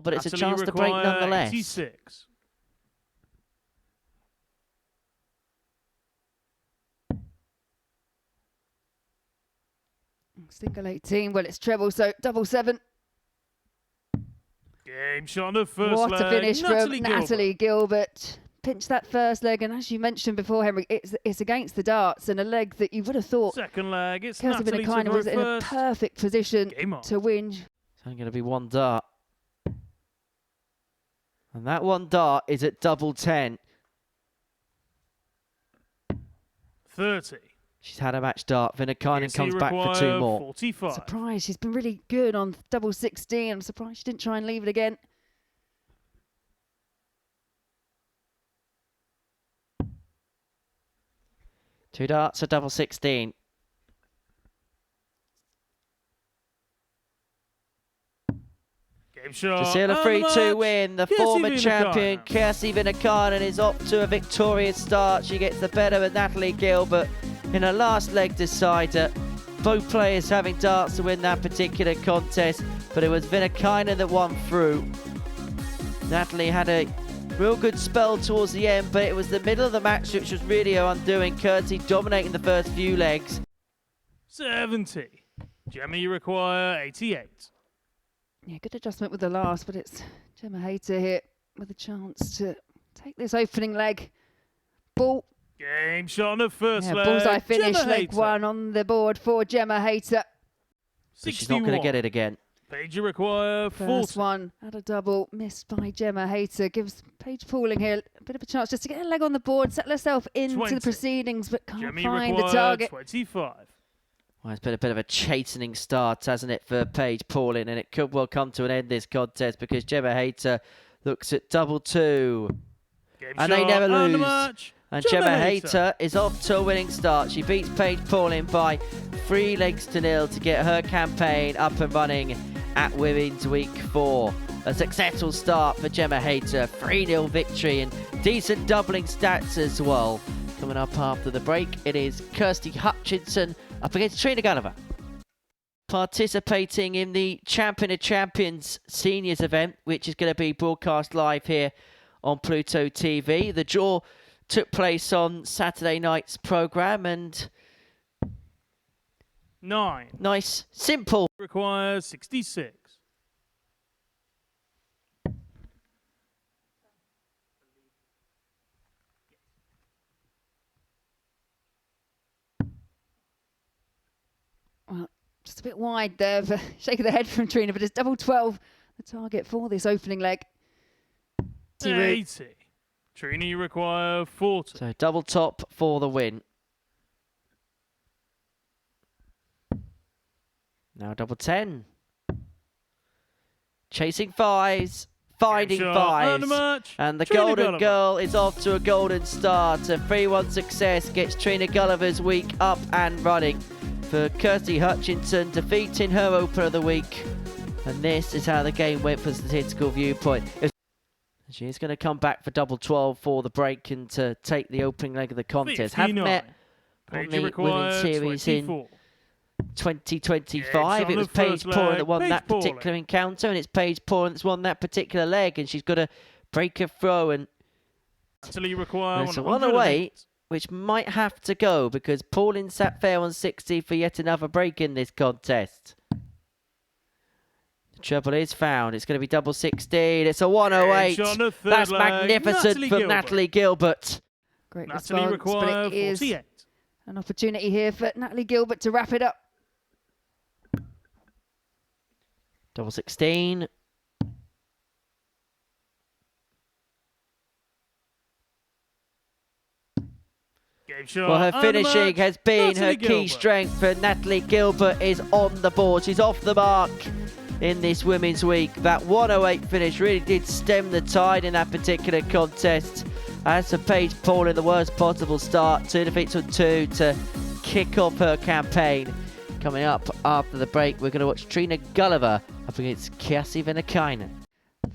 but it's a chance to break nonetheless. 86. Single 18, well, it's treble, so double 7. Game shot on the first What leg. a finish from Natalie Natalie Gilbert. Pinched that first leg, and as you mentioned before, Henry, it's against the darts and a leg that you would have thought Second leg, it's Kirsty Natalie Vinakainen was in a perfect position to win. It's only going to be one dart. And that one dart is at double 10. 30. She's had a match dart. Vinakainen comes back for 2 more. 45. Surprised. She's been really good on double 16. I'm surprised she didn't try and leave it again. Two darts at double 16. Game shot. To seal a 3-2 win, the former champion Kirsty Vinakainen is off to a victorious start. She gets the better of Natalie Gilbert in a last leg decider. Both players having darts to win that particular contest, but it was Vinakainen that won through. Natalie had a real good spell towards the end, but it was the middle of the match which was really her undoing. Kirsty dominating the first few legs. 70. Gemma, you require 88. Yeah, good adjustment with the last, but it's Gemma Hayter here with a chance to take this opening leg. Ball. Game shot on the first leg. Bullseye finish, Gemma leg Hayter. 1 on the board for Gemma Hayter. She's not going to get it again. Paige, you require 40. First one at a double, missed by Gemma Hayter. Gives Paige Pauling here a bit of a chance just to get a leg on the board, settle herself into 20. the proceedings, but can't Gemma, find the target. 25. Well, it's been a bit of a chastening start, hasn't it, for Paige Pauling, and it could well come to an end, this contest, because Gemma Hayter looks at double 2. Game And shot they never and the lose. match. And Gemma Hayter is off to a winning start. She beats Paige Pauling by 3 legs to 0 to get her campaign up and running at Women's Week 4. A successful start for Gemma Hayter. 3-0 victory and decent doubling stats as well. Coming up after the break, it is Kirsty Hutchinson up against Trina Gulliver. Participating in the Champion of Champions Seniors event, which is going to be broadcast live here on Pluto TV. The draw took place on Saturday night's programme, and 9. Nice, simple. Requires 66. Well, just a bit wide there, for shake of the head from Trina, but it's double 12, the target for this opening leg. 80. Trina, you require 40. So double top for the win. Now double 10. Chasing 5s, finding 5s. And the Golden Girl is off to a golden start. A 3-1 success gets Trina Gulliver's week up and running. For Kirsty Hutchinson, defeating her opener of the week. And this is how the game went from a statistical viewpoint. She is going to come back for double 12 for the break and to take the opening leg of the contest. 59. Have met on the Women's Series 24. in 2025. It was Paige Pauling that won that particular encounter, and it's Paige Pauling that's won that particular leg, and she's got to break a throw, and there's one away, which might have to go because Pauling sat fair on 60 for yet another break in this contest. The treble is found. It's going to be double 16. It's a 108. That's magnificent from Natalie Gilbert. Great response, but it is an opportunity here for Natalie Gilbert to wrap it up. Double 16. Well, her finishing has been her key strength, and Natalie Gilbert is on the board. She's off the mark in this Women's Week. That 108 finish really did stem the tide in that particular contest. As for Paige Pauling, the worst possible start. 2 defeats on 2 to kick off her campaign. Coming up after the break, we're going to watch Trina Gulliver up against Kirsty Vinakainen.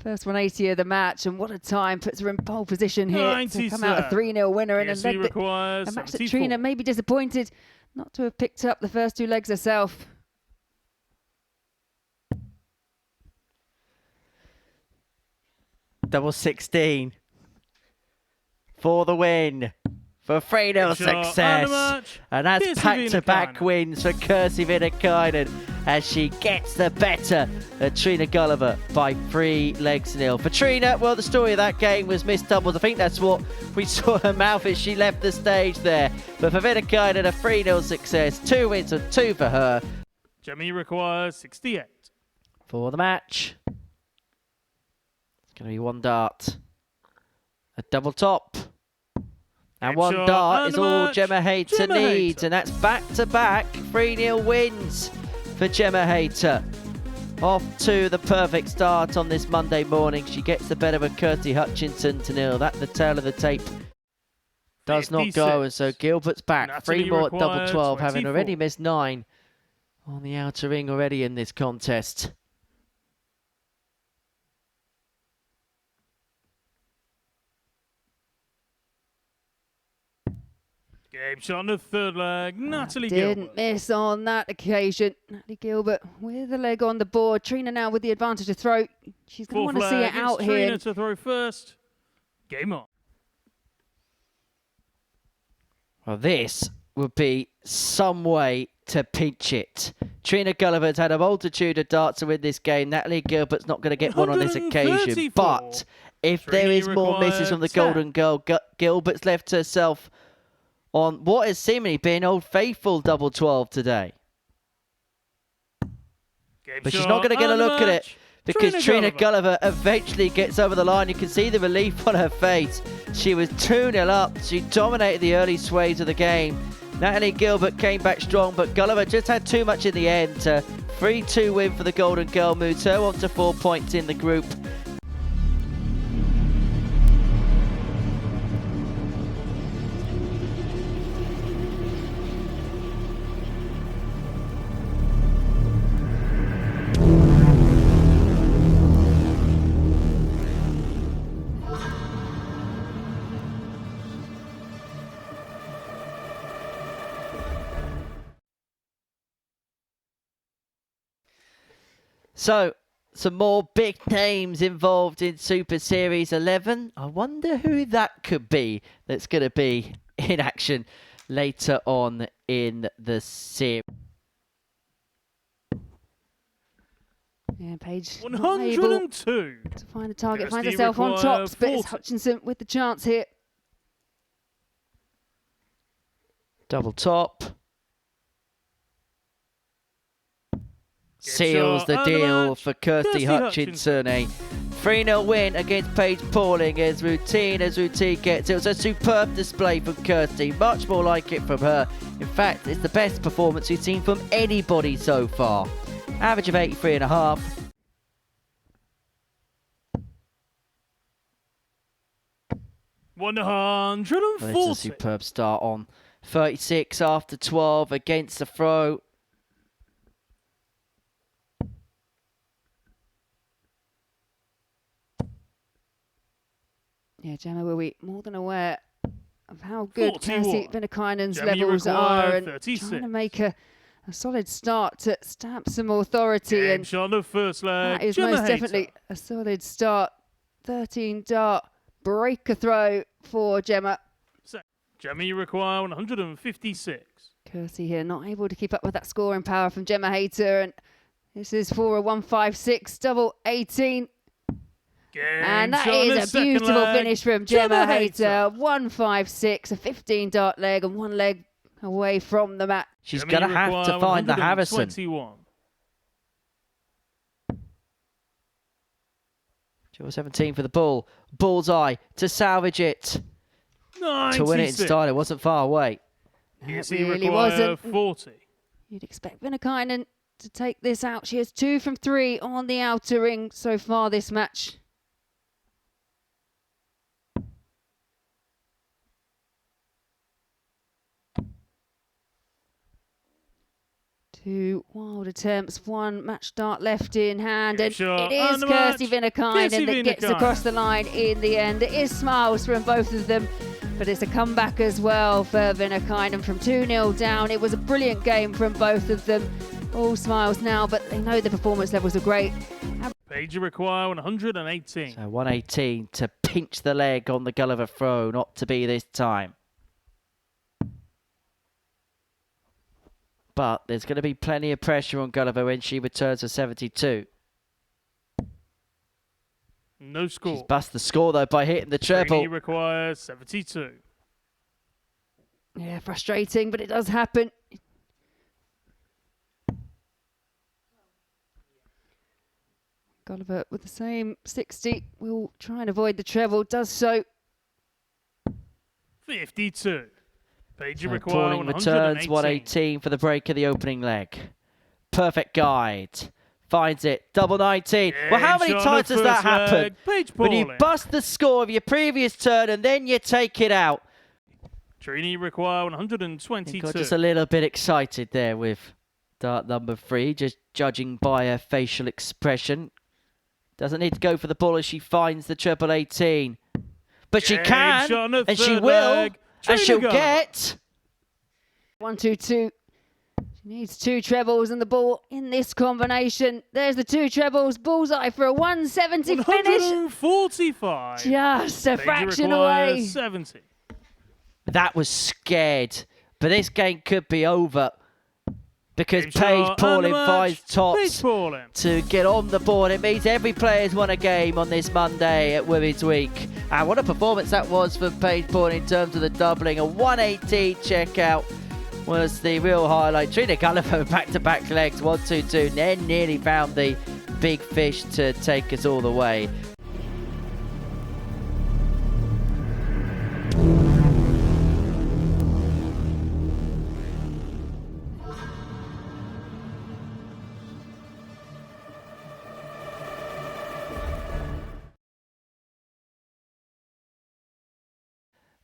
First 180 of the match, and what a time. Puts her in pole position here to come out a 3-0 winner in a leg a match that Trina may be disappointed not to have picked up the first 2 legs herself. double 16 for the win. For 3-0 success. And that's back-to-back wins for Kirsi Vinakainen as she gets the better of Trina Gulliver by 3 legs to 0. For Trina, well, the story of that game was missed doubles. I think that's what we saw her mouth as she left the stage there. But for Vinakainen, a 3-0 success. 2 wins and 2 for her. Jemmy requires 68. For the match. It's going to be 1 dart. A double top. And 1 dart is all Gemma Hayter needs. And that's back-to-back 3-0 wins for Gemma Hayter. Off to the perfect start on this Monday morning. She gets the better of Kirsty Hutchinson to 0. That the tail of the tape does not go. And so Gilbert's back. Natalie 3 more at double 12, having 24. already missed 9 on the outer ring already in this contest. Game shot on the 3rd leg, Natalie Gilbert. Didn't miss on that occasion. Natalie Gilbert with the leg on the board. Trina now with the advantage to throw. She's going to want to see it out here. Trina to throw first. Game on. Well, this would be some way to pinch it. Trina Gulliver's had a multitude of darts to win this game. Natalie Gilbert's not going to get one on this occasion. But if there is more misses from the Golden Girl, Gilbert's left herself on what has seemingly been Old Faithful double 12 today. But she's not going to get a look at it because Trina Gulliver eventually gets over the line. You can see the relief on her face. She was 2-0 up. She dominated the early sways of the game. Natalie Gilbert came back strong, but Gulliver just had too much in the end. 3-2 win for the Golden Girl moves her on to 4 points in the group. So, some more big names involved in Super Series 11. I wonder who that could be that's going to be in action later on in the series. Yeah, Paige 102 to find a target, finds herself on tops, but it's Hutchinson with the chance here. Double top. Seals the deal for Kirsty Hutchinson. A 3-0 win against Paige Pauling as routine gets it. It was a superb display from Kirsty, much more like it from her. In fact, it's the best performance we've seen from anybody so far. Average of 83.5. Well, it's a superb start on 36 after 12 against the throw. Yeah, Gemma will be more than aware of how good Kirsty Vinakainen's levels are and 36. trying to make a solid start to stamp some authority. Game and shot on the 1st leg. that is most definitely a solid start. 13 dart breaker throw for Gemma. Gemma, you require 156. Kirsty here not able to keep up with that scoring power from Gemma Hayter, and this is for a 156 double 18. And that is a beautiful finish from Gemma Hayter. 156, a 15 dart leg and 1 leg away from the match. She's going to have to find the Harrison. 17 for the bull. Bullseye to salvage it. 96. To win it in style. It wasn't far away. It really wasn't. 40. You'd expect Vinakainen to take this out. She has 2 from 3 on the outer ring so far this match. Two wild attempts, 1 match dart left in hand, and it is Kirsty Vinakainen that gets across the line in the end. It is smiles from both of them, but it's a comeback as well for Vinakainen from 2-0 down. It was a brilliant game from both of them. All smiles now, but they know the performance levels are great. Page require 118. So 118 to pinch the leg on the Gulliver throw, not to be this time. But there's going to be plenty of pressure on Gulliver when she returns for 72. No score. She's bust the score, though, by hitting the treble. Trini requires 72. Yeah, frustrating, but it does happen. Gulliver with the same 60 will try and avoid the treble, does so. 52. Page So require Pauling returns 118 for the break of the opening leg. Perfect guide. Finds it. Double 19. Well, how many times does that happen? When you bust the score of your previous turn and then you take it out. Trini require 122. Got just a little bit excited there with dart number 3, just judging by her facial expression. Doesn't need to go for the ball as she finds the treble 18. But she can, and she will, and she'll get 1-2-2. She needs 2 trebles and the ball in this combination. There's the 2 trebles. Bullseye for a 170 finish. 145. Just a fraction away. 70. That was scared, but this game could be over because Paige Pauling finds tops to get on the board. It means every player's won a game on this Monday at Women's Week. And what a performance that was for Paige Pauling in terms of the doubling. A 118 checkout was the real highlight. Trina Gulliver back-to-back legs, 1-2-2, then nearly found the big fish to take us all the way.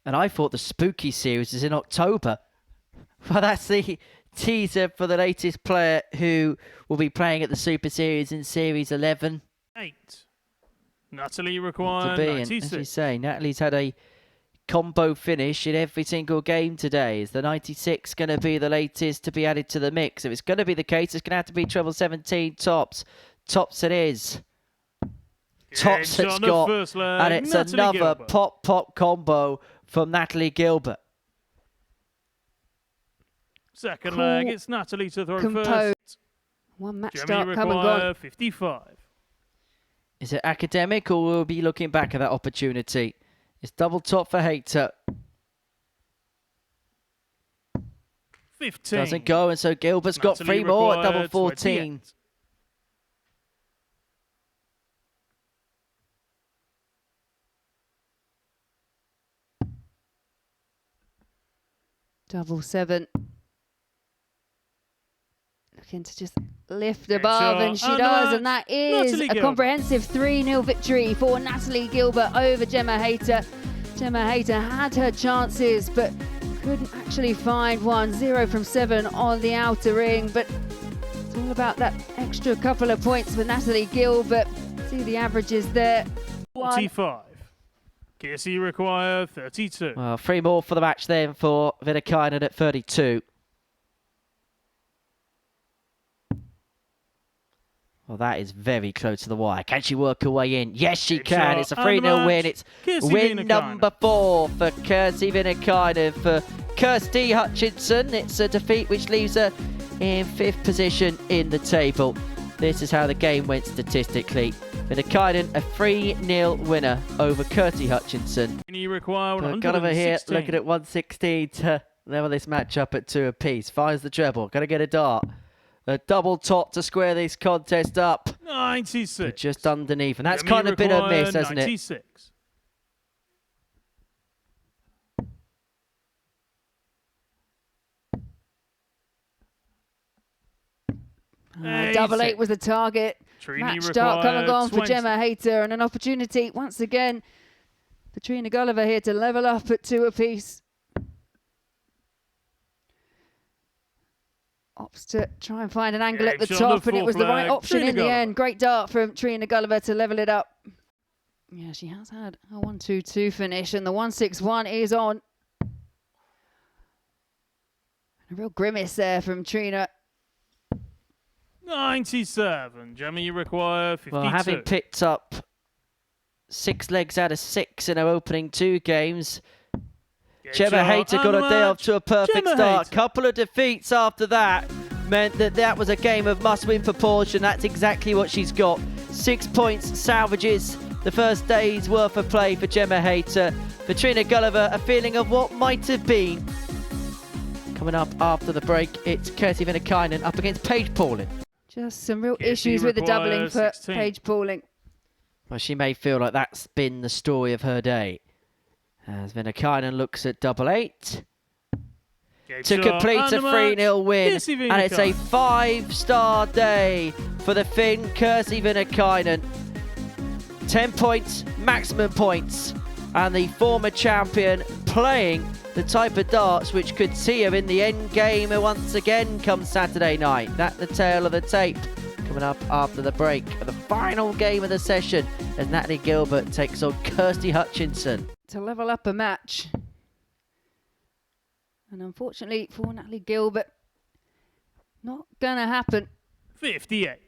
And I thought the spooky series is in October. Well, that's the teaser for the latest player who will be playing at the Super Series in Series 11. 8. Natalie requires 96. As you say, Natalie's had a combo finish in every single game today. Is the 96 going to be the latest to be added to the mix? If it's going to be the case, it's going to have to be treble 17 tops. Tops it is. Tops it's got. And it's another pop combo from Natalie Gilbert. Second leg, it's Natalie to throw first. One match start come and gone. 55. Is it academic or will we be looking back at that opportunity? It's double top for Hayter. 15. Doesn't go, and so Gilbert's got 3 more at double 14. 28. Double 7. Looking to just lift above, and she does, and that is a comprehensive 3-0 victory for Natalie Gilbert over Gemma Hayter. Gemma Hayter had her chances, but couldn't actually find one. 0 from 7 on the outer ring, but it's all about that extra couple of points for Natalie Gilbert. See the averages there. 45. Kissy require 32. Well, 3 more for the match then for Vinakainen at 32. Well, that is very close to the wire. Can she work her way in? Yes, she can. It's a 3-0 win. It's win number 4 for Kirsty Vinakainen. For Kirsty Hutchinson, it's a defeat which leaves her in 5th position in the table. This is how the game went statistically. Vinakainen, a 3-0 winner over Kirsty Hutchinson. Gulliver here looking at 116 to level this match up at 2 apiece. Finds the treble. Got to get a dart. A double top to square this contest up. 96. But just underneath. And that's kind of been a miss, hasn't 96. it? Double 8 was the target. Match start come and gone for Gemma Hayter, and an opportunity once again for Trina Gulliver here to level up at 2 apiece. Opts to try and find an angle at the top, and it was the right option in the end. Great dart from Trina Gulliver to level it up. Yeah, she has had a 1-2-2 finish, and the 1-6-1 is on. A real grimace there from Trina. 97. Gemma, you require 52. Well, having picked up 6 legs out of 6 in her opening 2 games, Gemma Hayter got a day off to a perfect start. A couple of defeats after that meant that was a game of must-win proportion. That's exactly what she's got. 6 points salvages the first day's worth of play for Gemma Hayter. For Trina Gulliver, a feeling of what might have been. Coming up after the break, it's Kirsty Vinnikainen up against Paige Pauling. Just some real issues with the doubling for Paige Pauling. Well, she may feel like that's been the story of her day. As Vinnikainen looks at double 8 to complete a 3-0 win. And it's a 5-star day for the Finn Kirsty Vinnikainen. 10 points, maximum points. And the former champion playing the type of darts which could see her in the end game once again come Saturday night. That's the tail of the tape. Coming up after the break, the final game of the session as Natalie Gilbert takes on Kirsty Hutchinson. To level up a match. And unfortunately for Natalie Gilbert, not going to happen. 58.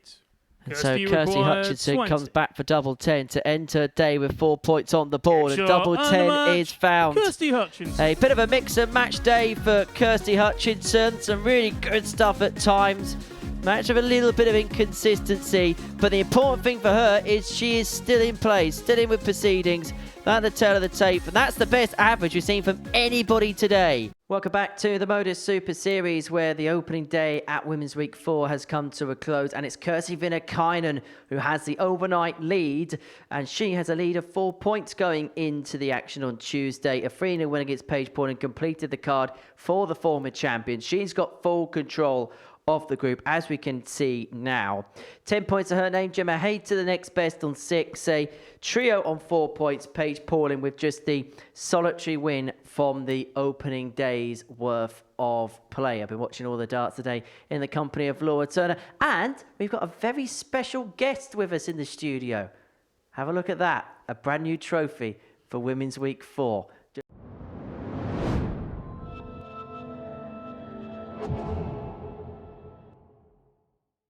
And so Kirsty Hutchinson 20. comes back for double 10 to end her day with 4 points on the board. And double 10 is found. Kirsty Hutchinson. A bit of a mix and match day for Kirsty Hutchinson. Some really good stuff at times. Match of a little bit of inconsistency. But the important thing for her is she is still in place, still in with proceedings. That's the tail of the tape. And that's the best average we've seen from anybody today. Welcome back to the MODUS Super Series, where the opening day at Women's Week 4 has come to a close, and it's Kirsty Vinnikainen who has the overnight lead, and she has a lead of 4 points going into the action on Tuesday. A 3-0 win against Paige Pauling completed the card for the former champion. She's got full control of the group, as we can see now. 10 points to her name. Gemma Hayter the next best on 6. A trio on 4 points. Paige Pauling with just the solitary win from the opening day's worth of play. I've been watching all the darts today in the company of Laura Turner, and we've got a very special guest with us in the studio. Have a look at that. A brand new trophy for Women's Week 4.